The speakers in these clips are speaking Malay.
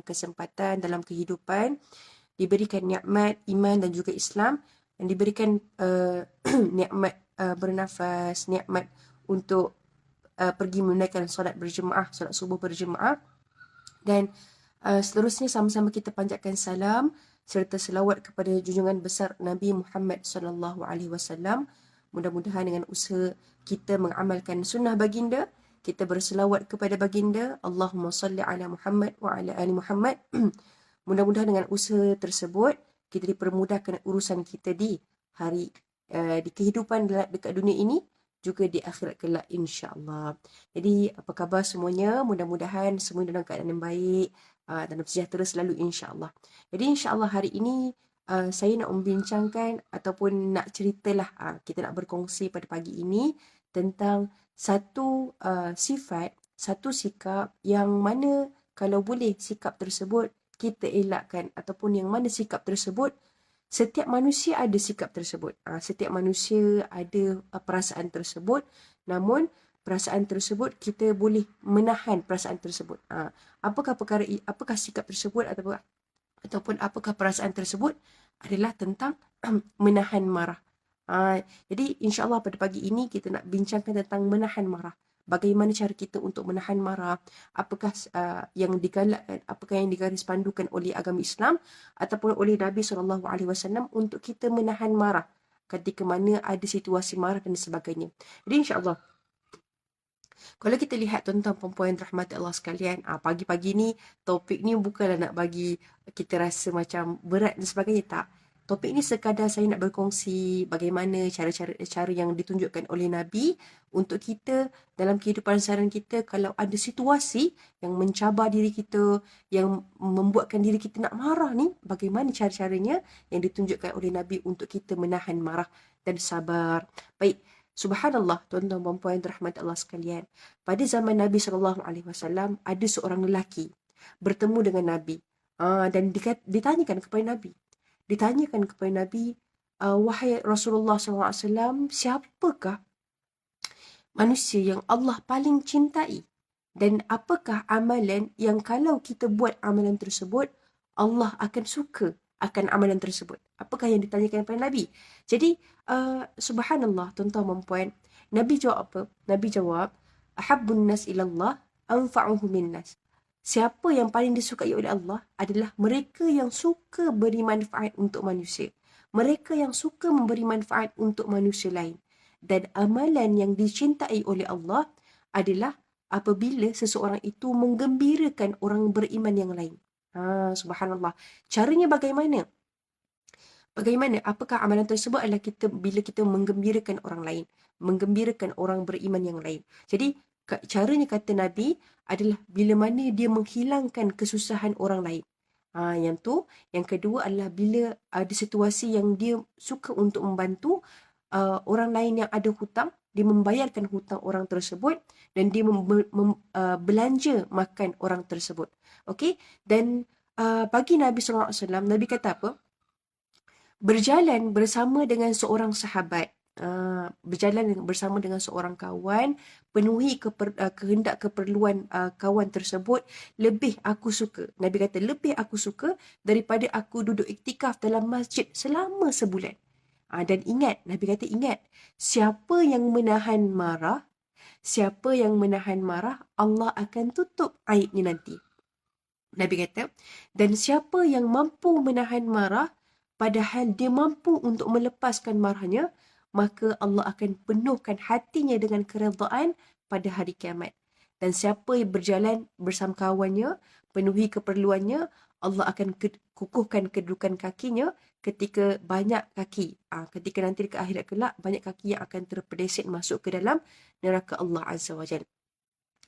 kesempatan dalam kehidupan, diberikan nikmat iman dan juga Islam, dan diberikan nikmat bernafas, nikmat untuk pergi menunaikan solat berjemaah, solat subuh berjemaah, dan seterusnya sama-sama kita panjatkan salam serta selawat kepada junjungan besar Nabi Muhammad sallallahu alaihi wasallam. Mudah-mudahan dengan usaha kita mengamalkan sunnah baginda, kita berselawat kepada baginda, Allahumma salli ala Muhammad wa ala ali Muhammad. Mudah-mudahan dengan usaha tersebut kita dipermudahkan urusan kita di hari di kehidupan dekat dunia ini, juga di akhirat kelak insya-Allah. Jadi apa khabar semuanya? Mudah-mudahan semua dalam keadaan yang baik, dalam sejahtera selalu insya-Allah. Jadi insya-Allah hari ini saya nak membincangkan ataupun nak ceritalah, kita nak berkongsi pada pagi ini tentang satu sifat, satu sikap yang mana kalau boleh sikap tersebut kita elakkan, ataupun yang mana sikap tersebut setiap manusia ada sikap tersebut. Setiap manusia ada perasaan tersebut, namun perasaan tersebut kita boleh menahan perasaan tersebut. Apakah sikap tersebut ataupun apakah perasaan tersebut adalah tentang menahan marah. Jadi insya-Allah pada pagi ini kita nak bincangkan tentang menahan marah. Bagaimana cara kita untuk menahan marah? Apakah yang digalakkan, apakah yang digaris pandukan oleh agama Islam ataupun oleh Nabi SAW untuk kita menahan marah ketika mana ada situasi marah dan sebagainya. Jadi insya-Allah kalau kita lihat tuan-tuan perempuan rahmat Allah sekalian, pagi-pagi ni topik ni bukanlah nak bagi kita rasa macam berat dan sebagainya, tak. Topik ni sekadar saya nak berkongsi bagaimana cara yang ditunjukkan oleh Nabi untuk kita dalam kehidupan seharian kita kalau ada situasi yang mencabar diri kita, yang membuatkan diri kita nak marah ni, bagaimana cara-caranya yang ditunjukkan oleh Nabi untuk kita menahan marah dan sabar. Baik, subhanallah tuan-tuan dan puan rahmat Allah sekalian. Pada zaman Nabi SAW ada seorang lelaki bertemu dengan Nabi, dan ditanyakan kepada Nabi. Wahai Rasulullah SAW, siapakah manusia yang Allah paling cintai? Dan apakah amalan yang kalau kita buat amalan tersebut, Allah akan suka akan amalan tersebut? Apakah yang ditanyakan kepada Nabi? Jadi, subhanallah, tuan-tuan dan puan, Nabi jawab apa? Nabi jawab, ahabbun nas ilallah anfa'uhum minnas. Siapa yang paling disukai oleh Allah adalah mereka yang suka beri manfaat untuk manusia. Mereka yang suka memberi manfaat untuk manusia lain. Dan amalan yang dicintai oleh Allah adalah apabila seseorang itu menggembirakan orang beriman yang lain. Subhanallah. Caranya bagaimana? Apakah amalan tersebut adalah bila kita menggembirakan orang lain, menggembirakan orang beriman yang lain. Jadi caranya kata Nabi adalah bila mana dia menghilangkan kesusahan orang lain. Yang kedua adalah bila ada situasi yang dia suka untuk membantu orang lain yang ada hutang, dia membayarkan hutang orang tersebut dan dia belanja makan orang tersebut. Okey? Dan bagi Nabi SAW, Nabi kata apa? Berjalan bersama dengan seorang sahabat, berjalan bersama dengan seorang kawan, penuhi kehendak keperluan kawan tersebut, lebih aku suka. Nabi kata, lebih aku suka daripada aku duduk iktikaf dalam masjid selama sebulan. Dan ingat, Nabi kata ingat, siapa yang menahan marah, Allah akan tutup aibnya nanti. Nabi kata, dan siapa yang mampu menahan marah, padahal dia mampu untuk melepaskan marahnya, maka Allah akan penuhkan hatinya dengan keredaan pada hari kiamat. Dan siapa yang berjalan bersama kawannya, penuhi keperluannya, Allah akan kukuhkan kedudukan kakinya ketika banyak kaki. Ketika nanti ke akhirat kelak, banyak kaki yang akan terpedesit masuk ke dalam neraka Allah Azza wa Jalla.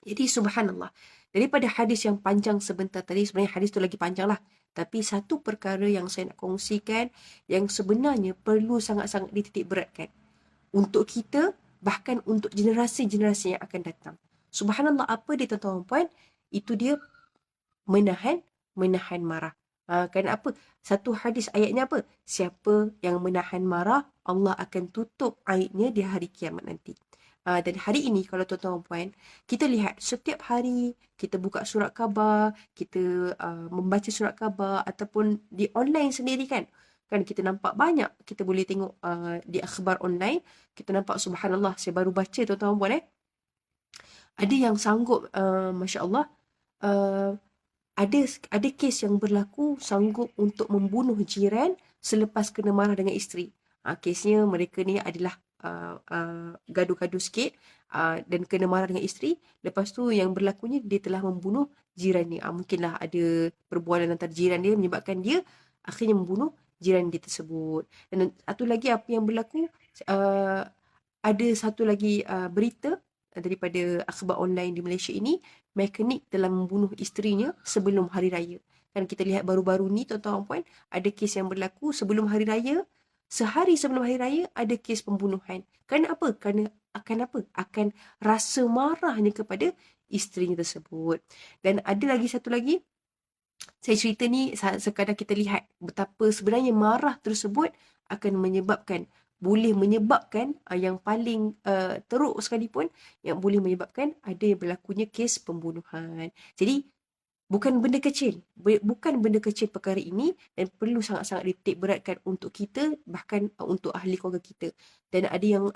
Jadi subhanallah, daripada hadis yang panjang sebentar tadi, sebenarnya hadis tu lagi panjang lah, tapi satu perkara yang saya nak kongsikan yang sebenarnya perlu sangat-sangat dititik beratkan untuk kita, bahkan untuk generasi-generasi yang akan datang. Subhanallah, apa dia tuan-tuan dan puan? Itu dia menahan marah. Kenapa? Satu hadis ayatnya apa? Siapa yang menahan marah, Allah akan tutup aibnya di hari kiamat nanti. Dan hari ini kalau tuan-tuan dan puan, kita lihat setiap hari kita buka surat khabar, kita membaca surat khabar ataupun di online sendiri kan. Kan kita nampak banyak, kita boleh tengok di akhbar online, kita nampak subhanallah, saya baru baca tuan-tuan dan puan ada yang sanggup, Masya Allah, uh, ada ada kes yang berlaku sanggup untuk membunuh jiran selepas kena marah dengan isteri. Kesnya mereka ni adalah gaduh-gaduh sikit dan kena marah dengan isteri. Lepas tu yang berlakunya dia telah membunuh jiran ni. Mungkinlah ada perbualan antara jiran dia menyebabkan dia akhirnya membunuh jiran dia tersebut. Dan satu lagi apa yang berlaku, uh, ada satu lagi berita daripada akhbar online di Malaysia ini, mekanik telah membunuh isterinya sebelum hari raya. Kan kita lihat baru-baru ni tuan-tuan dan puan, ada kes yang berlaku sebelum hari raya, sehari sebelum hari raya ada kes pembunuhan. Kerana apa? Kerana akan apa? Akan rasa marahnya kepada isterinya tersebut. Dan ada lagi satu lagi, saya cerita ni sekadar kita lihat betapa sebenarnya marah tersebut akan boleh menyebabkan yang paling teruk sekalipun, yang boleh menyebabkan ada yang berlakunya kes pembunuhan. Jadi bukan benda kecil, bukan benda kecil perkara ini, dan perlu sangat-sangat dititik beratkan untuk kita, bahkan untuk ahli keluarga kita. Dan ada yang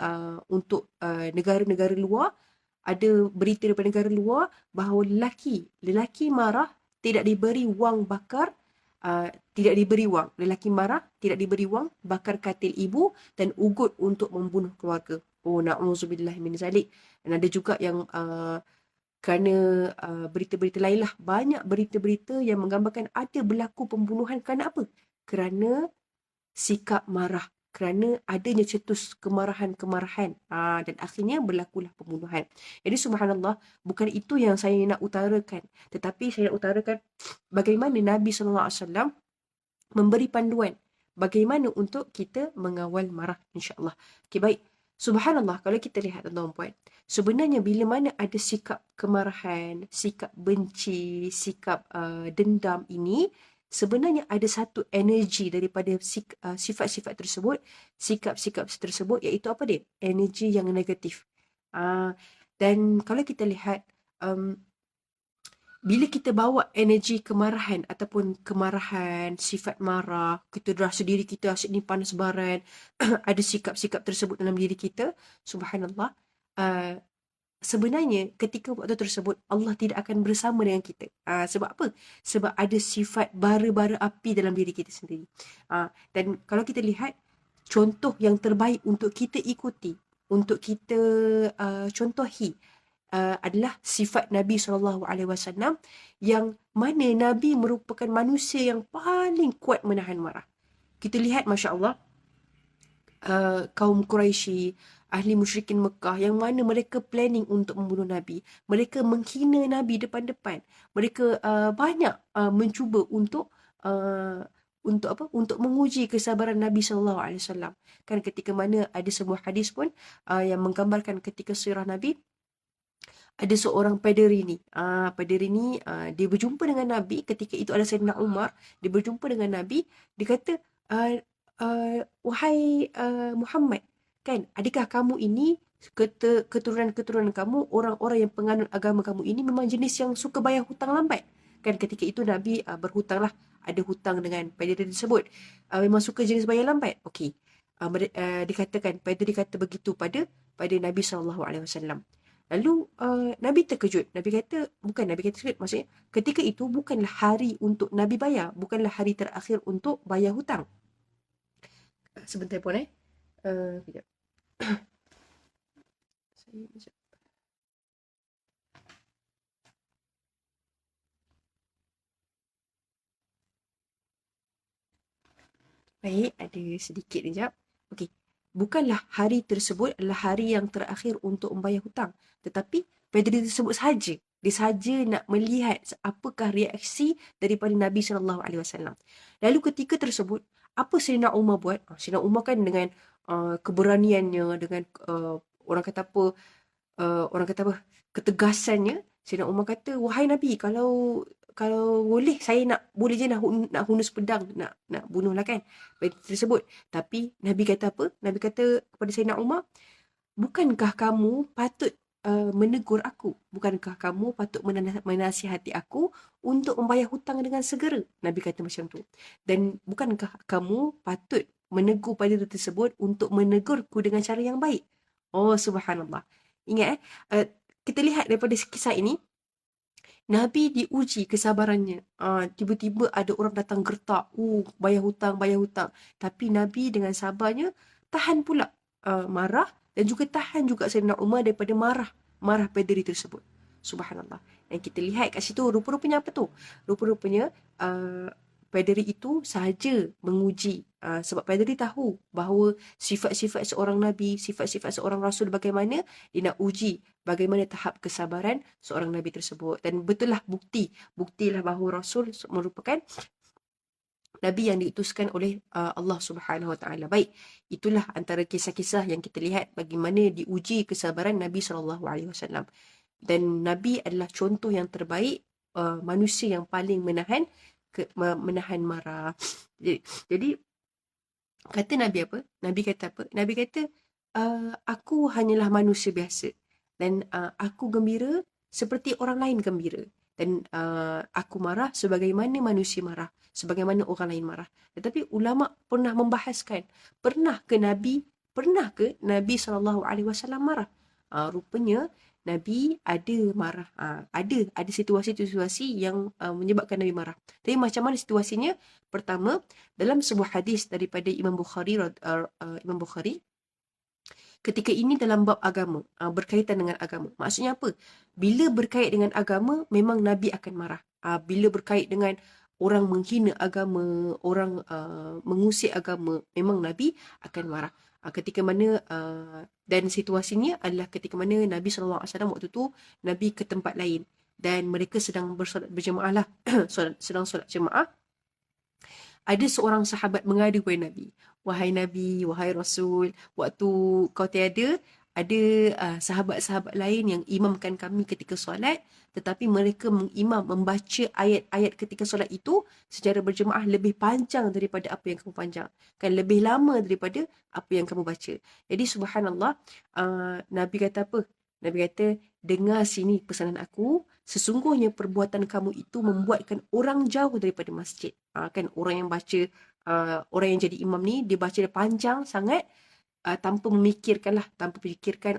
untuk negara-negara luar, ada berita daripada negara luar bahawa lelaki marah tidak diberi wang bakar, tidak diberi wang. Lelaki marah tidak diberi wang bakar katil ibu dan ugut untuk membunuh keluarga. Oh, na'udzubillah min zalik. Dan ada juga yang kerana berita-berita lain lah, banyak berita-berita yang menggambarkan ada berlaku pembunuhan kerana apa? Kerana sikap marah, kerana adanya cetus kemarahan-kemarahan, dan akhirnya berlakulah pembunuhan. Jadi subhanallah, bukan itu yang saya nak utarakan, tetapi saya nak utarakan bagaimana Nabi SAW memberi panduan bagaimana untuk kita mengawal marah, insya-Allah. Okey, baik. Subhanallah, kalau kita lihat tuan-tuan puan, sebenarnya bila mana ada sikap kemarahan, sikap benci, sikap dendam ini, sebenarnya ada satu energi daripada sifat-sifat tersebut, sikap-sikap tersebut, iaitu apa dia? Energi yang negatif. Dan kalau kita lihat, bila kita bawa energi kemarahan ataupun kemarahan, sifat marah, kita rasa diri kita asyik ni panas baran, ada sikap-sikap tersebut dalam diri kita, subhanallah, sebenarnya ketika waktu tersebut Allah tidak akan bersama dengan kita. Sebab apa? Sebab ada sifat bara-bara api dalam diri kita sendiri. Dan kalau kita lihat, contoh yang terbaik untuk kita ikuti, untuk kita contohi, adalah sifat Nabi SAW, yang mana Nabi merupakan manusia yang paling kuat menahan marah. Kita lihat, Masya Allah, kaum Quraisy, ahli musyrikin Mekah, yang mana mereka planning untuk membunuh Nabi. Mereka menghina Nabi depan-depan. Mereka banyak mencuba untuk menguji kesabaran Nabi SAW. Kan ketika mana ada sebuah hadis pun yang menggambarkan ketika sirah Nabi, ada seorang paderi ni. Paderi ni dia berjumpa dengan Nabi ketika itu, ada Sayyidina Umar. Dia berjumpa dengan Nabi, dia kata, wahai Muhammad, kan, adakah kamu ini, keturunan-keturunan kamu, orang-orang yang penganut agama kamu ini memang jenis yang suka bayar hutang lambat? Kan ketika itu Nabi berhutang lah, ada hutang dengan paderi tersebut. Memang suka jenis bayar lambat. Okey. Dikatakan, paderi kata begitu pada Nabi SAW. Lalu Nabi terkejut. Nabi kata, maksudnya ketika itu bukanlah hari untuk Nabi bayar, bukanlah hari terakhir untuk bayar hutang. Sebentar pun kejap. Baik, ada sedikit kejap. Okey. Bukanlah hari tersebut adalah hari yang terakhir untuk membayar hutang, tetapi pada dia tersebut sahaja. Dia sahaja nak melihat apakah reaksi daripada Nabi SAW. Lalu ketika tersebut, apa Sayyidina Umar buat? Sayyidina Umar kan dengan keberaniannya, dengan orang kata apa, ketegasannya, Sayyidina Umar kata, wahai Nabi, kalau boleh, saya boleh je nak hunus pedang, nak bunuhlah kan tersebut. Tapi Nabi kata apa? Nabi kata kepada Sayyidina Umar, bukankah kamu patut menegur aku? Bukankah kamu patut menasihati aku untuk membayar hutang dengan segera? Nabi kata macam tu. Dan bukankah kamu patut menegur paderi tersebut untuk menegurku dengan cara yang baik? Oh, subhanallah. Ingat kita lihat daripada kisah ini, Nabi diuji kesabarannya. Tiba-tiba ada orang datang gertak. Bayar hutang, bayar hutang. Tapi Nabi dengan sabarnya tahan pula marah dan juga tahan juga Sayyidina Umar daripada marah paderi tersebut. Subhanallah. Dan kita lihat kat situ rupa-rupanya apa tu? Rupa-rupanya paderi itu sahaja menguji sebab paderi tahu bahawa sifat-sifat seorang Nabi, sifat-sifat seorang Rasul bagaimana, dia nak uji bagaimana tahap kesabaran seorang Nabi tersebut. Dan betul lah buktilah bahawa Rasul merupakan Nabi yang diutuskan oleh Allah Subhanahu Wa Taala. Baik, itulah antara kisah-kisah yang kita lihat bagaimana diuji kesabaran Nabi Sallallahu Alaihi Wasallam. Dan Nabi adalah contoh yang terbaik manusia yang paling menahan marah. Jadi kata Nabi apa? Nabi kata apa? Nabi kata, aku hanyalah manusia biasa dan aku gembira seperti orang lain gembira. Dan aku marah sebagaimana manusia marah, sebagaimana orang lain marah. Tetapi ulama pernah membahaskan, pernah ke Nabi SAW marah? Rupanya Nabi ada marah. Ada situasi-situasi yang menyebabkan Nabi marah. Tapi macam mana situasinya? Pertama, dalam sebuah hadis daripada Imam Bukhari, ketika ini dalam bab agama, berkaitan dengan agama. Maksudnya apa? Bila berkait dengan agama, memang Nabi akan marah. Bila berkait dengan orang menghina agama, orang mengusik agama, memang Nabi akan marah. Ketika mana dan situasinya adalah ketika mana Nabi SAW waktu tu Nabi ke tempat lain dan mereka sedang bersolat berjemaah lah, sedang solat jemaah. Ada seorang sahabat mengadu kepada Nabi. Wahai Nabi, wahai Rasul, waktu kau tiada, ada sahabat-sahabat lain yang imamkan kami ketika solat, tetapi mereka membaca ayat-ayat ketika solat itu secara berjemaah lebih panjang daripada apa yang kamu panjang. Kan lebih lama daripada apa yang kamu baca. Jadi subhanallah, Nabi kata apa? Nabi kata, dengar sini pesanan aku, sesungguhnya perbuatan kamu itu membuatkan orang jauh daripada masjid. Kan orang yang baca, orang yang jadi imam ni, dia baca panjang sangat, tanpa memikirkan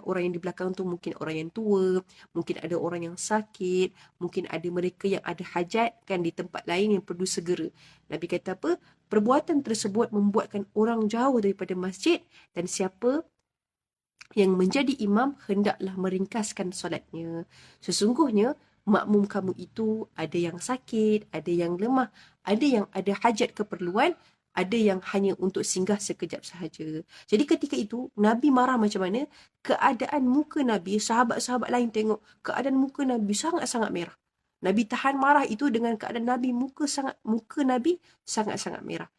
orang yang di belakang tu mungkin orang yang tua, mungkin ada orang yang sakit, mungkin ada mereka yang ada hajat kan di tempat lain yang perlu segera. Nabi kata apa? Perbuatan tersebut membuatkan orang jauh daripada masjid dan siapa yang menjadi imam hendaklah meringkaskan solatnya. Sesungguhnya makmum kamu itu ada yang sakit, ada yang lemah, ada yang ada hajat keperluan, ada yang hanya untuk singgah sekejap sahaja. Jadi ketika itu Nabi marah macam mana? Keadaan muka Nabi, sahabat-sahabat lain tengok keadaan muka Nabi sangat-sangat merah. Nabi tahan marah itu dengan keadaan muka Nabi sangat-sangat merah.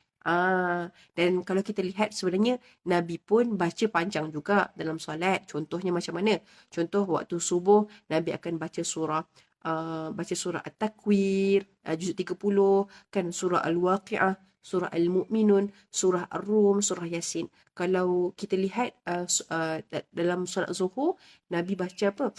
Dan kalau kita lihat sebenarnya Nabi pun baca panjang juga dalam solat. Contohnya macam mana? Contoh waktu subuh Nabi akan baca surah At-Takwir, juzuk 30, kan surah Al-Waqi'ah, surah Al-Mu'minun, surah Ar-Rum, surah Yasin. Kalau kita lihat dalam solat Zuhur, Nabi baca apa?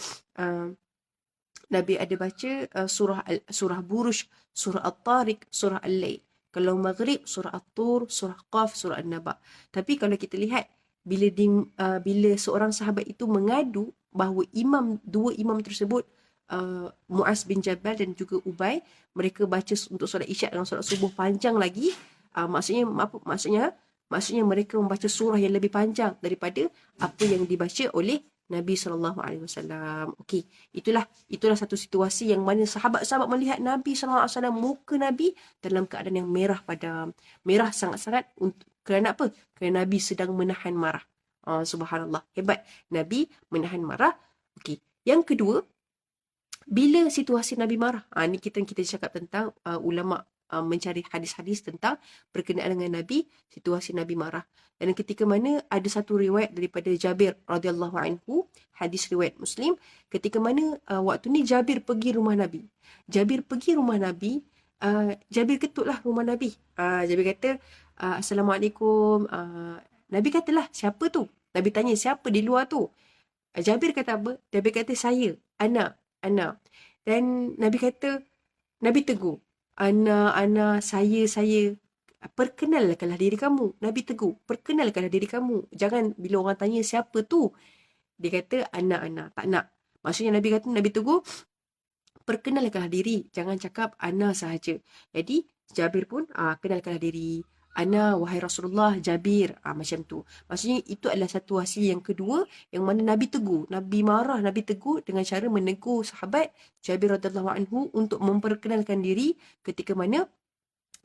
Nabi ada baca surah Buruj, surah At-Tariq, surah Al-Lail. Kalau Maghrib, surah At-Tur, surah Qaf, surah An-Naba. Tapi kalau kita lihat, bila seorang sahabat itu mengadu bahawa dua imam tersebut, Muaz bin Jabal dan juga Ubay, mereka baca untuk solat Isyak dan solat subuh panjang lagi. Maksudnya apa? Maksudnya mereka membaca surah yang lebih panjang daripada apa yang dibaca oleh Nabi SAW. Okey, itulah satu situasi yang mana sahabat-sahabat melihat Nabi SAW, muka Nabi dalam keadaan yang merah padam. Merah sangat-sangat kerana apa? Kerana Nabi sedang menahan marah. Subhanallah, hebat Nabi menahan marah. Okey, yang kedua, bila situasi Nabi marah, ni kita cakap tentang ulama mencari hadis-hadis tentang berkenaan dengan Nabi, situasi Nabi marah. Dan ketika mana ada satu riwayat daripada Jabir radhiyallahu anhu, hadis riwayat Muslim, ketika mana waktu ni Jabir pergi rumah Nabi. Jabir ketutlah rumah Nabi. Jabir kata, Assalamualaikum. Nabi katalah, siapa tu? Nabi tanya, siapa di luar tu? Jabir kata apa? Jabir kata, saya, anak. Dan Nabi kata, Nabi tegur, ana, saya. Perkenalkanlah diri kamu. Nabi tegur, perkenalkanlah diri kamu. Jangan bila orang tanya siapa tu, dia kata anak. Tak nak. Maksudnya Nabi kata, Nabi tegur, perkenalkanlah diri. Jangan cakap ana sahaja. Jadi Jabir pun kenalkanlah diri. Ana, wahai Rasulullah, Jabir. Macam tu. Maksudnya itu adalah satu hasil yang kedua yang mana Nabi tegur. Nabi marah, Nabi tegur dengan cara menegur sahabat Jabir radhiyallahu anhu untuk memperkenalkan diri ketika mana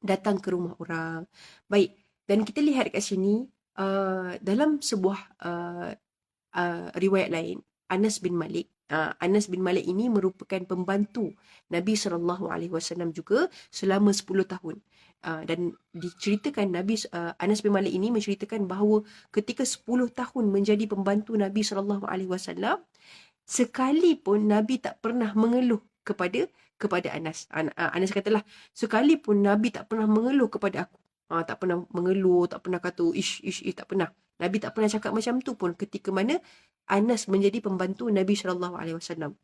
datang ke rumah orang. Baik. Dan kita lihat kat sini dalam sebuah riwayat lain, Anas bin Malik. Anas bin Malik ini merupakan pembantu Nabi SAW juga selama 10 tahun. Dan diceritakan Anas bin Malik ini menceritakan bahawa ketika 10 tahun menjadi pembantu Nabi SAW, sekalipun Nabi tak pernah mengeluh kepada Anas. Anas katalah, sekalipun Nabi tak pernah mengeluh kepada aku. Tak pernah mengeluh, tak pernah kata ish, tak pernah. Nabi tak pernah cakap macam tu pun ketika mana Anas menjadi pembantu Nabi SAW.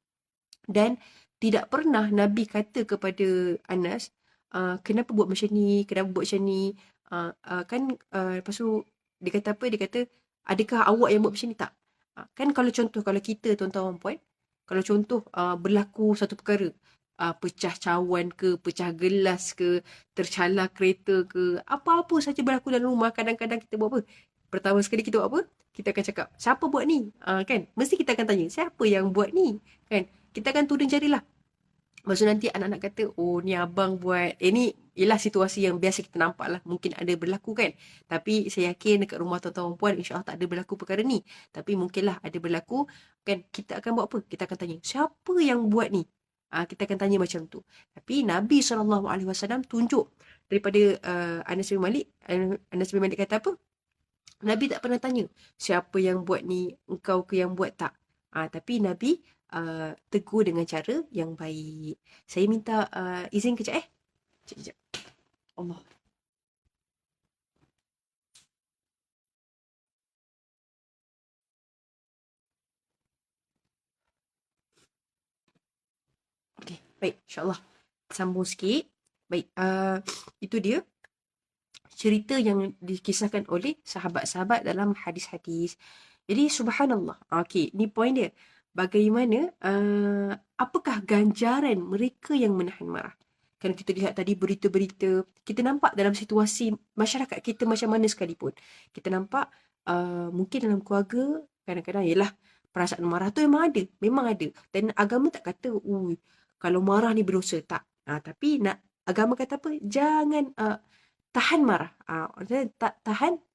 Dan tidak pernah Nabi kata kepada Anas, kenapa buat macam ni, lepas tu dia kata apa, dia kata, adakah awak yang buat macam ni? Tak. Kan kalau contoh, kalau kita tuan-tuan dan puan, kalau contoh berlaku satu perkara, pecah cawan ke, pecah gelas ke, tercalar kereta ke, apa-apa saja berlaku dalam rumah, kadang-kadang kita buat apa? Pertama sekali kita buat apa? Kita akan cakap, siapa buat ni? Kan? Mesti kita akan tanya, siapa yang buat ni? Kan? Kita akan tuding jarilah. Lepas tu nanti anak-anak kata, oh ni abang buat. Ni ialah situasi yang biasa kita nampak lah. Mungkin ada berlaku kan. Tapi saya yakin dekat rumah tuan-tuan puan, insyaAllah tak ada berlaku perkara ni. Tapi mungkinlah ada berlaku. Kan kita akan buat apa? Kita akan tanya, siapa yang buat ni? Kita akan tanya macam tu. Tapi Nabi SAW tunjuk daripada Anas bin Malik. Anas bin Malik kata apa? Nabi tak pernah tanya, siapa yang buat ni, engkau ke yang buat, tak. Tapi Nabi tegur dengan cara yang baik. Saya minta izin kejap Sekejap. Allah. Okey, baik, insyaAllah. Sambung sikit. Baik, itu dia cerita yang dikisahkan oleh sahabat-sahabat dalam hadis-hadis. Jadi subhanallah. Okey, ni point dia. Bagaimana apakah ganjaran mereka yang menahan marah? Kan kita lihat tadi berita-berita, kita nampak dalam situasi masyarakat kita macam mana sekalipun. Kita nampak mungkin dalam keluarga kadang-kadang ialah perasaan marah tu memang ada. Dan agama tak kata, kalau marah ni berdosa, tak. Tapi agama kata apa? Jangan tahan marah.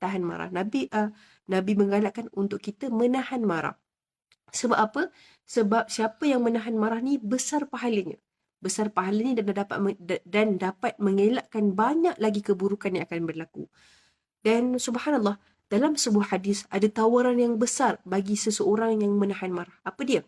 Tahan marah. Nabi menggalakkan untuk kita menahan marah. Sebab apa? Sebab siapa yang menahan marah ni besar pahalanya. Besar pahalanya dan dapat mengelakkan banyak lagi keburukan yang akan berlaku. Dan subhanallah, dalam sebuah hadis ada tawaran yang besar bagi seseorang yang menahan marah. Apa dia?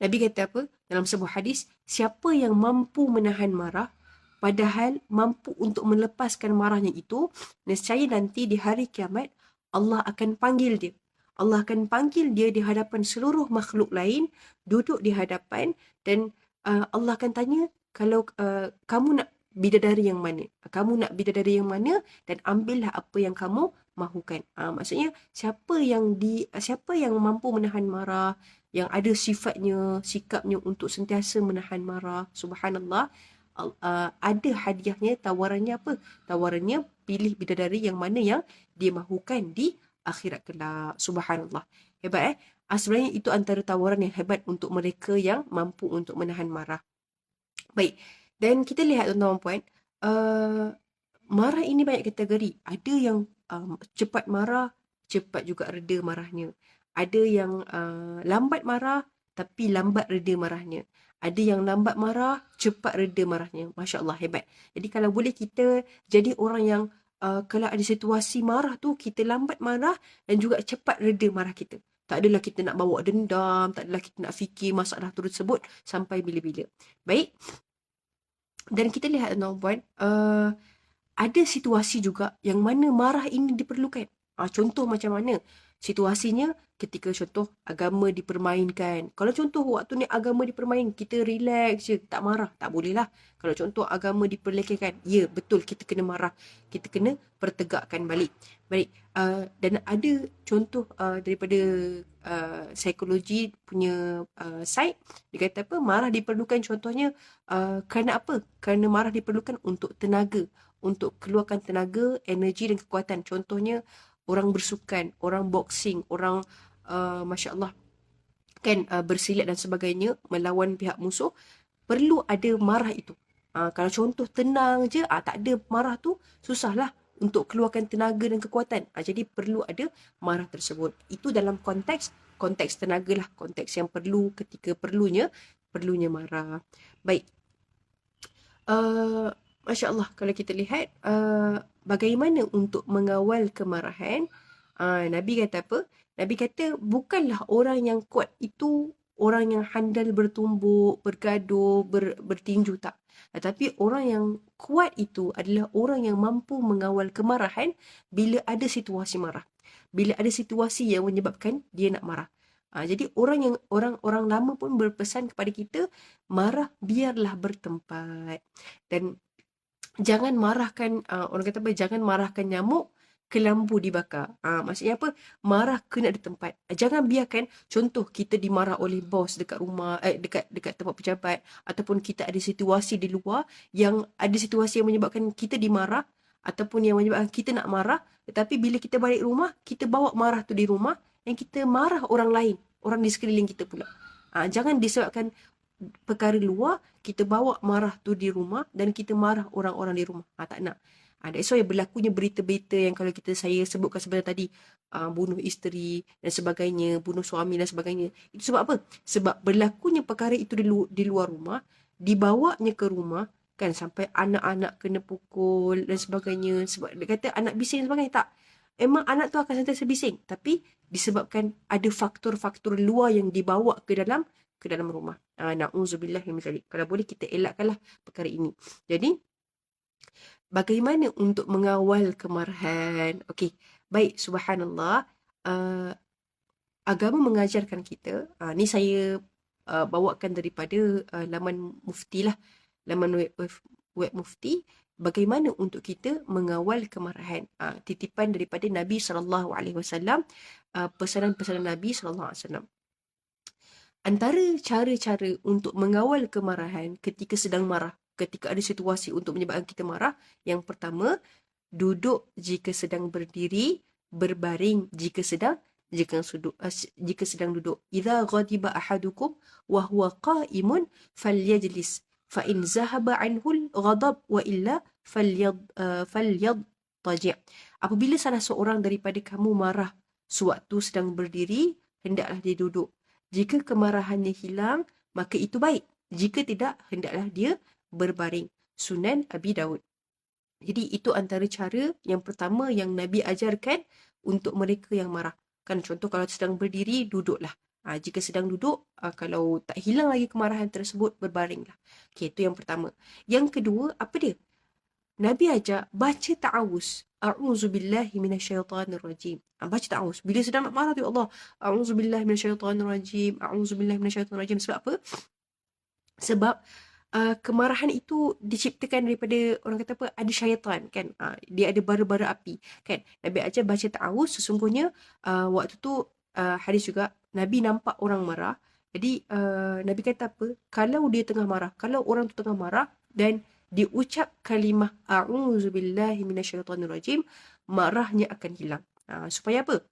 Nabi kata apa? Dalam sebuah hadis, siapa yang mampu menahan marah, padahal mampu untuk melepaskan marahnya itu, nescaya nanti di hari kiamat, Allah akan panggil dia. Allah akan panggil dia di hadapan seluruh makhluk lain, duduk di hadapan, dan Allah akan tanya, kalau kamu nak bidadari yang mana? Kamu nak bidadari yang mana? Dan ambillah apa yang kamu mahukan. Maksudnya, siapa yang mampu menahan marah, yang ada sikapnya untuk sentiasa menahan marah, subhanallah, ada hadiahnya, tawarannya apa? Tawarannya pilih bidadari yang mana yang dia mahukan di akhirat kelak. Subhanallah. Hebat sebenarnya itu antara tawaran yang hebat untuk mereka yang mampu untuk menahan marah. Baik. Dan kita lihat tuan-tuan puan, marah ini banyak kategori. Ada yang cepat marah, cepat juga reda marahnya. Ada yang lambat marah, tapi lambat reda marahnya. Ada yang lambat marah, cepat reda marahnya. Masya Allah, hebat. Jadi kalau boleh kita jadi orang yang kalau ada situasi marah tu, kita lambat marah dan juga cepat reda marah kita. Tak adalah kita nak bawa dendam, tak adalah kita nak fikir masalah tersebut sampai bila-bila. Baik. Dan kita lihat tuan-tuan, ada situasi juga yang mana marah ini diperlukan. Contoh macam mana? Situasinya ketika contoh agama dipermainkan. Kalau contoh waktu ni agama dipermain, kita relax je, tak marah, tak boleh lah. Kalau contoh agama diperlekehkan, ya betul kita kena marah. Kita kena pertegakkan balik. Baik, dan ada contoh daripada psikologi punya side, dia kata apa? Marah diperlukan contohnya kerana apa? Kerana marah diperlukan untuk tenaga, untuk keluarkan tenaga, energi dan kekuatan. Contohnya orang bersukan, orang boxing, orang Masya Allah kan bersilat dan sebagainya melawan pihak musuh, perlu ada marah itu. Kalau contoh tenang je, tak ada marah tu, susahlah untuk keluarkan tenaga dan kekuatan. Jadi perlu ada marah tersebut. Itu dalam konteks tenaga lah, konteks yang perlu ketika perlunya marah. Baik. Masya Allah, kalau kita lihat bagaimana untuk mengawal kemarahan, Nabi kata apa? Nabi kata bukanlah orang yang kuat itu orang yang handal bertumbuk, bergaduh, bertinju, tak. Tetapi orang yang kuat itu adalah orang yang mampu mengawal kemarahan bila ada situasi marah. Bila ada situasi yang menyebabkan dia nak marah. Jadi orang lama pun berpesan kepada kita, marah biarlah bertempat. Dan jangan marahkan, orang kata apa, jangan marahkan nyamuk ke lampu dibakar. Maksudnya apa? Marah kena ada tempat. Jangan biarkan, contoh kita dimarah oleh bos dekat rumah, dekat tempat pejabat, ataupun kita ada situasi di luar yang ada situasi yang menyebabkan kita dimarah, ataupun yang menyebabkan kita nak marah, tetapi bila kita balik rumah, kita bawa marah tu di rumah, yang kita marah orang lain, orang di sekeliling kita pula. Jangan disebabkan perkara luar, kita bawa marah tu di rumah dan kita marah orang-orang di rumah. Tak nak. That's why berlakunya berita-berita yang kalau saya sebutkan sebentar tadi, bunuh isteri dan sebagainya, bunuh suami dan sebagainya. Itu sebab apa? Sebab berlakunya perkara itu di luar rumah, dibawanya ke rumah, kan, sampai anak-anak kena pukul dan sebagainya. Sebab dia kata anak bising dan sebagainya. Tak. Memang anak tu akan sentiasa bising. Tapi disebabkan ada faktor-faktor luar yang dibawa ke dalam rumah. Na'udzubillah min dzalik. Kalau boleh kita elakkanlah perkara ini. Jadi, bagaimana untuk mengawal kemarahan? Okey, baik, subhanallah. Agama mengajarkan kita, ni saya bawakan daripada laman Mufti lah, laman web Mufti, bagaimana untuk kita mengawal kemarahan. Titipan daripada Nabi SAW, pesanan-pesanan Nabi SAW. Antara cara-cara untuk mengawal kemarahan ketika sedang marah, ketika ada situasi untuk menyebabkan kita marah, yang pertama, duduk jika sedang berdiri, berbaring jika sedang duduk. Idza ghadiba ahadukum wa huwa qa'imun falyajlis fa in zahaba anhu al-ghadab wa illa falyadtaji'. Apabila salah seorang daripada kamu marah sewaktu sedang berdiri, hendaklah dia duduk. Jika kemarahannya hilang, maka itu baik. Jika tidak, hendaklah dia berbaring. Sunan Abi Daud. Jadi itu antara cara yang pertama yang Nabi ajarkan untuk mereka yang marah. Kan contoh kalau sedang berdiri, duduklah. Jika sedang duduk, kalau tak hilang lagi kemarahan tersebut, berbaringlah. Okey, itu yang pertama. Yang kedua, apa dia? Nabi ajar baca ta'awuz. A'udzubillahi minasyaitanirrajim. Baca ta'awuz. Bila sedang nak marah tu, ya Allah, a'udzubillahi minasyaitanirrajim. A'udzubillahi minasyaitanirrajim. Sebab apa? Sebab kemarahan itu diciptakan daripada, orang kata apa, ada syaitan, kan. Dia ada bara-bara api, kan. Nabi ajar baca ta'awuz. Sesungguhnya waktu tu hadis juga, Nabi nampak orang marah. Jadi Nabi kata apa? Kalau dia tengah marah, kalau orang tu tengah marah dan diucap kalimah a'udzubillahi minasyaitanirrajim, marahnya akan hilang. Supaya apa?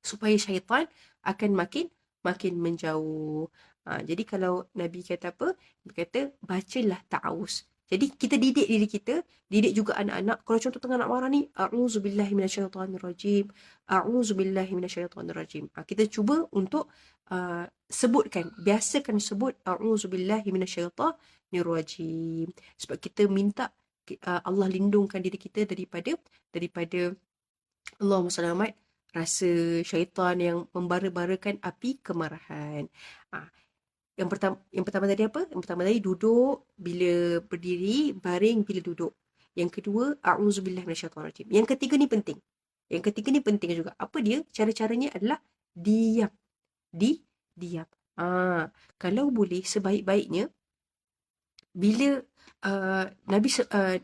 Supaya syaitan akan makin menjauh. Jadi kalau Nabi kata apa? Dia kata bacalah ta'awuz. Jadi kita didik diri kita, didik juga anak-anak. Kalau contoh tengah nak marah ni, a'udzubillahi minasyaitanirrajim, a'udzubillahi minasyaitanirrajim. Kita cuba untuk sebutkan, biasakan sebut a'udzubillahi minasyaitanirrajim. Sebab kita minta Allah lindungkan diri kita daripada Allahumma salli Muhammad, rasa syaitan yang membara-barakan api kemarahan. Yang pertama tadi apa? Yang pertama tadi duduk bila berdiri, baring bila duduk. Yang kedua, a'udzubillahi minasyaitanirrajim. Yang ketiga ni penting. Yang ketiga ni penting juga. Apa dia? Cara-caranya adalah diam. Diam. Kalau boleh sebaik-baiknya bila Nabi uh,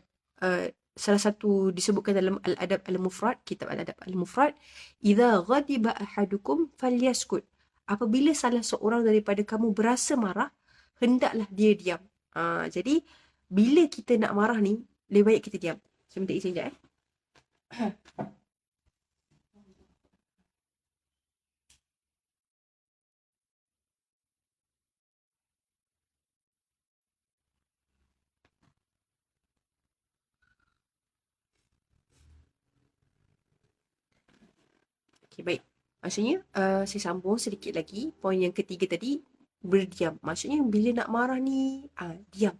salah satu disebutkan dalam Al-Adab Al-Mufrad, kitab Al-Adab Al-Mufrad, idza ghadiba ahadukum falyaskut. Apabila salah seorang daripada kamu berasa marah, hendaklah dia diam. Jadi bila kita nak marah ni, lebih baik kita diam. Saya minta izin sekejap. Okay, baik. Maksudnya, saya sambung sedikit lagi. Poin yang ketiga tadi, berdiam. Maksudnya, bila nak marah ni, diam.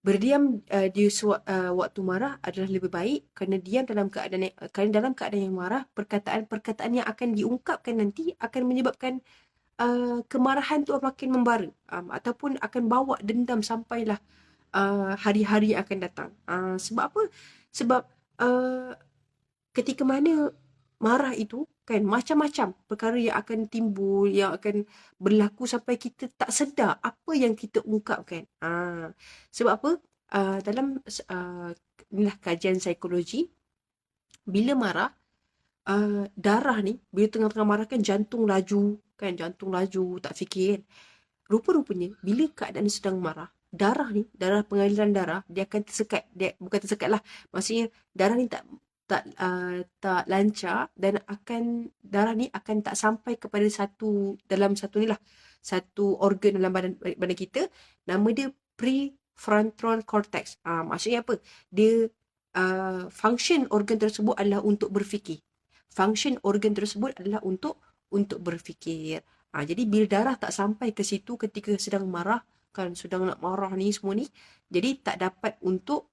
Berdiam di waktu marah adalah lebih baik kerana diam kerana dalam keadaan yang marah, perkataan-perkataan yang akan diungkapkan nanti akan menyebabkan kemarahan tu makin membara, ataupun akan bawa dendam sampailah hari-hari yang akan datang. Sebab apa? Sebab ketika mana marah itu kan macam-macam perkara yang akan timbul, yang akan berlaku sampai kita tak sedar apa yang kita ungkapkan. Sebab apa? Dalam inilah kajian psikologi, bila marah, darah ni bila tengah-tengah marah kan jantung laju tak fikir kan. Rupa-rupanya bila keadaan sedang marah, darah pengaliran darah dia akan tersekat. Dia bukan tersekat lah, maksudnya darah ni tak lancar, dan darah ni akan tak sampai kepada satu organ dalam badan kita. Nama dia prefrontal cortex. Maksudnya apa? Dia function organ tersebut adalah untuk berfikir. Berfikir. Jadi bila darah tak sampai ke situ ketika sedang marah, kan sedang nak marah ni semua ni, jadi tak dapat untuk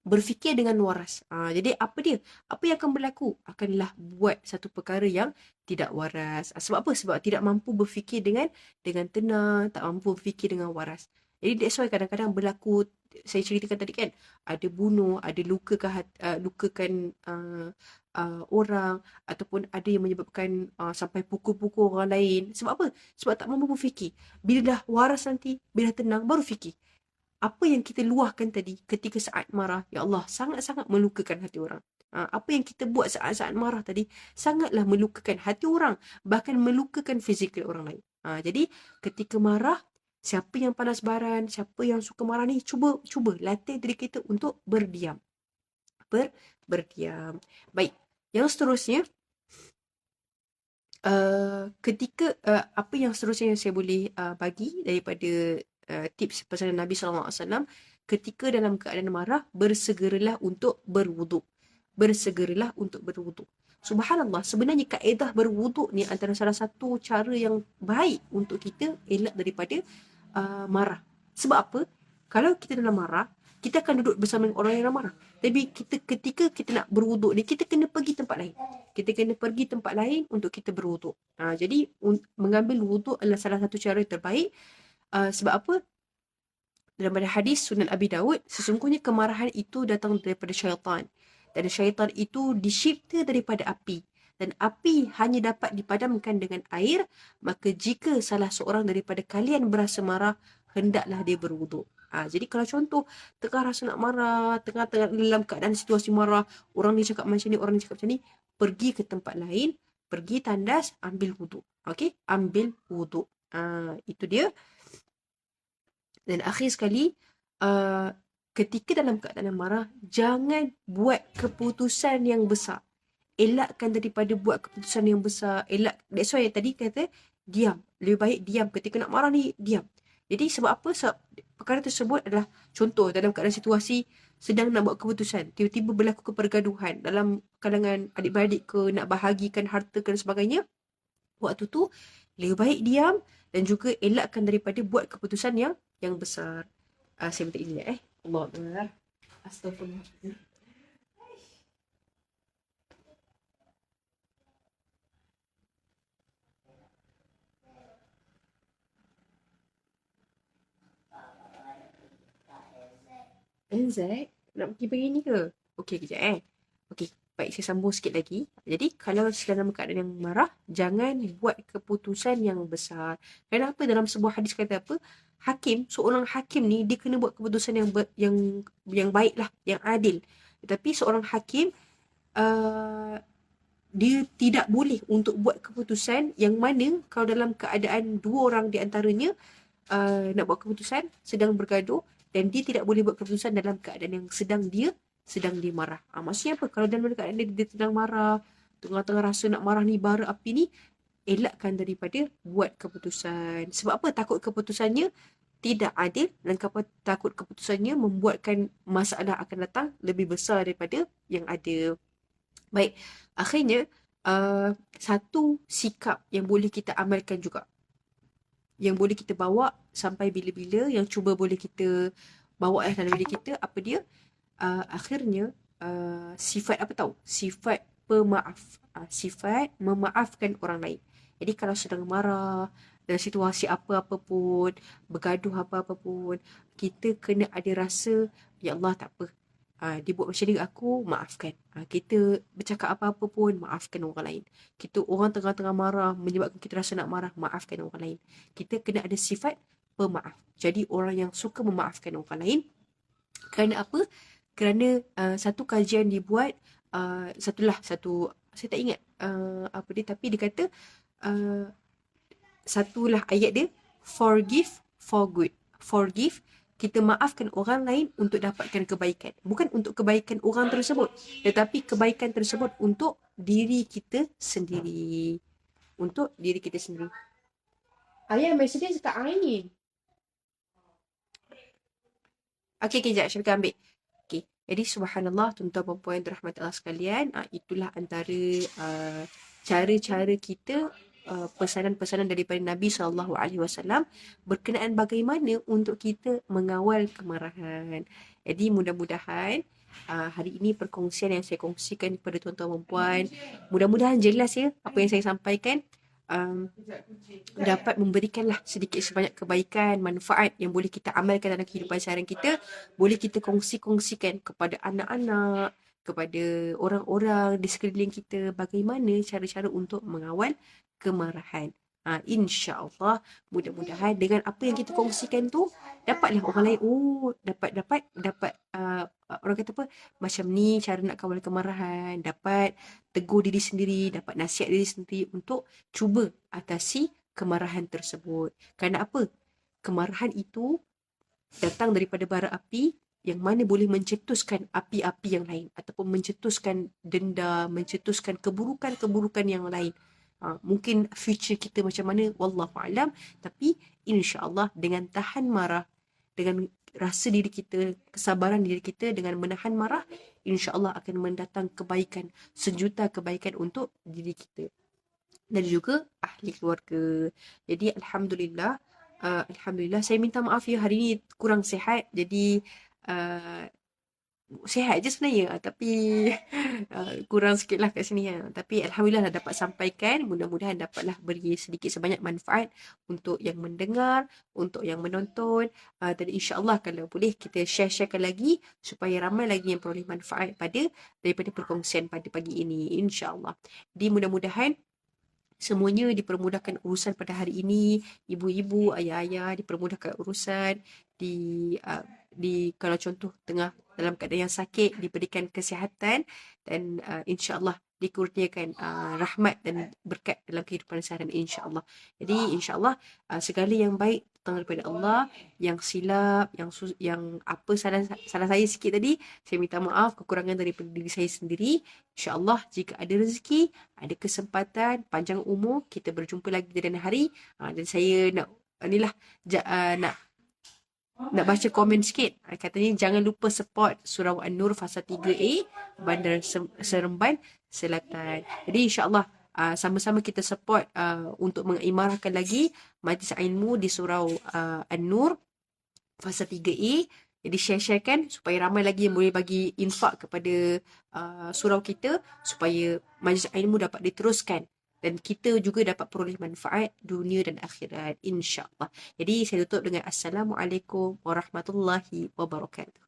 berfikir dengan waras. Jadi apa yang akan berlaku? Akanlah buat satu perkara yang tidak waras. Sebab apa? Sebab tidak mampu berfikir dengan tenang, tak mampu berfikir dengan waras. Jadi that's why kadang-kadang berlaku, saya ceritakan tadi kan, ada bunuh, ada lukakan orang, ataupun ada yang menyebabkan sampai pukul-pukul orang lain. Sebab apa? Sebab tak mampu berfikir. Bila dah waras nanti, bila dah tenang, baru fikir. Apa yang kita luahkan tadi ketika saat marah, ya Allah, sangat-sangat melukakan hati orang. Apa yang kita buat saat-saat marah tadi sangatlah melukakan hati orang, bahkan melukakan fizikal orang lain. Jadi ketika marah, siapa yang panas baran, siapa yang suka marah ni, cuba latih diri kita untuk berdiam. Berdiam. Baik. Yang seterusnya, apa yang seterusnya yang saya boleh bagi daripada tips pesanan Nabi SAW, ketika dalam keadaan marah, bersegeralah untuk berwuduk. Subhanallah, sebenarnya kaedah berwuduk ni antara salah satu cara yang baik untuk kita elak daripada marah. Sebab apa? Kalau kita dalam marah, kita akan duduk bersama orang yang marah. Tapi ketika kita nak berwuduk ni, kita kena pergi tempat lain. Untuk kita berwuduk. Jadi mengambil wuduk adalah salah satu cara terbaik. Sebab apa? Dalam hadis Sunan Abi Dawud, sesungguhnya kemarahan itu datang daripada syaitan. Dan syaitan itu dicipta daripada api. Dan api hanya dapat dipadamkan dengan air. Maka jika salah seorang daripada kalian berasa marah, hendaklah dia berwuduk. Jadi kalau contoh, tengah rasa nak marah, tengah-tengah dalam keadaan situasi marah, orang ni cakap macam ni, orang ni cakap macam ni, pergi ke tempat lain, pergi tandas, ambil wuduk. Okey? Ambil wuduk. Itu dia. Dan akhir sekali, ketika dalam keadaan marah, jangan buat keputusan yang besar. Elakkan daripada buat keputusan yang besar. That's why tadi kata, diam. Lebih baik diam. Ketika nak marah ni, diam. Jadi sebab apa? Sebab perkara tersebut adalah contoh dalam keadaan situasi sedang nak buat keputusan. Tiba-tiba berlaku kepergaduhan dalam kalangan adik-beradik ke, nak bahagikan harta ke dan sebagainya. Waktu tu, lebih baik diam dan juga elakkan daripada buat keputusan yang besar. Saya minta izin Allah Akbar. Astagfirullah. Zack, nak pergi ni ke? Okey, kejap Okey, baik saya sambung sikit lagi. Jadi kalau dalam keadaan yang marah, jangan buat keputusan yang besar. Kenapa dalam sebuah hadis kata apa? Seorang hakim ni dia kena buat keputusan yang baiklah, yang adil. Tetapi seorang hakim uh, dia tidak boleh untuk buat keputusan yang mana kalau dalam keadaan dua orang di antaranya nak buat keputusan sedang bergaduh dan dia tidak boleh buat keputusan dalam keadaan yang sedang dia marah. Maksudnya apa? Kalau dalam keadaan dia sedang marah, tengah-tengah rasa nak marah ni, bara api ni, elakkan daripada buat keputusan. Sebab apa? Takut keputusannya tidak adil dan takut keputusannya membuatkan masalah akan datang lebih besar daripada yang ada. Baik, akhirnya satu sikap yang boleh kita amalkan juga, yang boleh kita bawa sampai bila-bila, yang cuba boleh kita bawa dalam diri kita, apa dia? Akhirnya sifat apa tahu? Sifat pemaaf. Sifat memaafkan orang lain. Jadi kalau sedang marah, dalam situasi apa-apa pun, bergaduh apa-apa pun, kita kena ada rasa, ya Allah tak apa. Dia buat macam ni aku maafkan. Kita bercakap apa-apa pun, maafkan orang lain. Kita orang tengah-tengah marah menyebabkan kita rasa nak marah, maafkan orang lain. Kita kena ada sifat pemaaf. Jadi orang yang suka memaafkan orang lain. Kerana apa? Kerana satu kajian dibuat, satu saya tak ingat apa dia, tapi dia kata uh, satulah ayat dia, forgive for good. Forgive, kita maafkan orang lain untuk dapatkan kebaikan. Bukan untuk kebaikan orang tersebut, tetapi kebaikan tersebut untuk diri kita sendiri. Untuk diri kita sendiri. Ayah message dekat angin. Okey, kejap. Syarika ambil. Okey. Jadi, subhanallah, tuan-tuan dan puan dirahmati Allah sekalian. Itulah antara cara-cara kita, pesanan-pesanan daripada Nabi SAW berkenaan bagaimana untuk kita mengawal kemarahan. Jadi, mudah-mudahan hari ini perkongsian yang saya kongsikan kepada tuan-tuan dan puan, mudah-mudahan jelas ya apa yang saya sampaikan. Um, Dapat memberikanlah sedikit sebanyak kebaikan, manfaat yang boleh kita amalkan dalam kehidupan seharian kita, boleh kita kongsi-kongsikan kepada anak-anak, kepada orang-orang di sekeliling kita, bagaimana cara-cara untuk mengawal kemarahan. InsyaAllah, mudah-mudahan dengan apa yang kita kongsikan tu, dapatlah orang lain, dapat orang kata apa, macam ni cara nak kawal kemarahan, dapat tegur diri sendiri, dapat nasihat diri sendiri untuk cuba atasi kemarahan tersebut. Kerana apa? Kemarahan itu datang daripada bara api yang mana boleh mencetuskan api-api yang lain ataupun mencetuskan dendam, mencetuskan keburukan-keburukan yang lain. Mungkin future kita macam mana, wallahu alam, tapi insya-Allah dengan tahan marah, dengan rasa diri kita, kesabaran diri kita dengan menahan marah, insya-Allah akan mendatang kebaikan, sejuta kebaikan untuk diri kita dan juga ahli keluarga. Jadi Alhamdulillah, saya minta maaf ya hari ini kurang sihat. Jadi uh, sihat je sebenarnya, tapi kurang sikit lah kat sini. Tapi Alhamdulillah dah dapat sampaikan. Mudah-mudahan dapatlah beri sedikit sebanyak manfaat untuk yang mendengar, untuk yang menonton. Dan insyaAllah kalau boleh kita share-sharekan lagi supaya ramai lagi yang peroleh manfaat daripada perkongsian pada pagi ini, insyaAllah. Jadi mudah-mudahan semuanya dipermudahkan urusan pada hari ini. Ibu-ibu, ayah-ayah dipermudahkan urusan. Kalau contoh tengah dalam keadaan yang sakit, diberikan kesihatan dan insya-Allah dikurniakan rahmat dan berkat dalam kehidupan seharian, insya-Allah. Jadi insya-Allah segala yang baik datang daripada Allah, yang silap, yang apa salah saya sikit tadi, saya minta maaf, kekurangan daripada diri saya sendiri. InsyaAllah jika ada rezeki, ada kesempatan, panjang umur, kita berjumpa lagi di lain hari. Dan saya nak nak baca komen sikit. Katanya jangan lupa support Surau An-Nur Fasa 3A Bandar Seremban Selatan. Jadi insyaAllah sama-sama kita support untuk mengimarahkan lagi majlis ilmu di Surau An-Nur Fasa 3A. Jadi share-sharekan supaya ramai lagi yang boleh bagi infak kepada surau kita supaya majlis ilmu dapat diteruskan dan kita juga dapat peroleh manfaat dunia dan akhirat, insya-Allah. Jadi saya tutup dengan Assalamualaikum warahmatullahi wabarakatuh.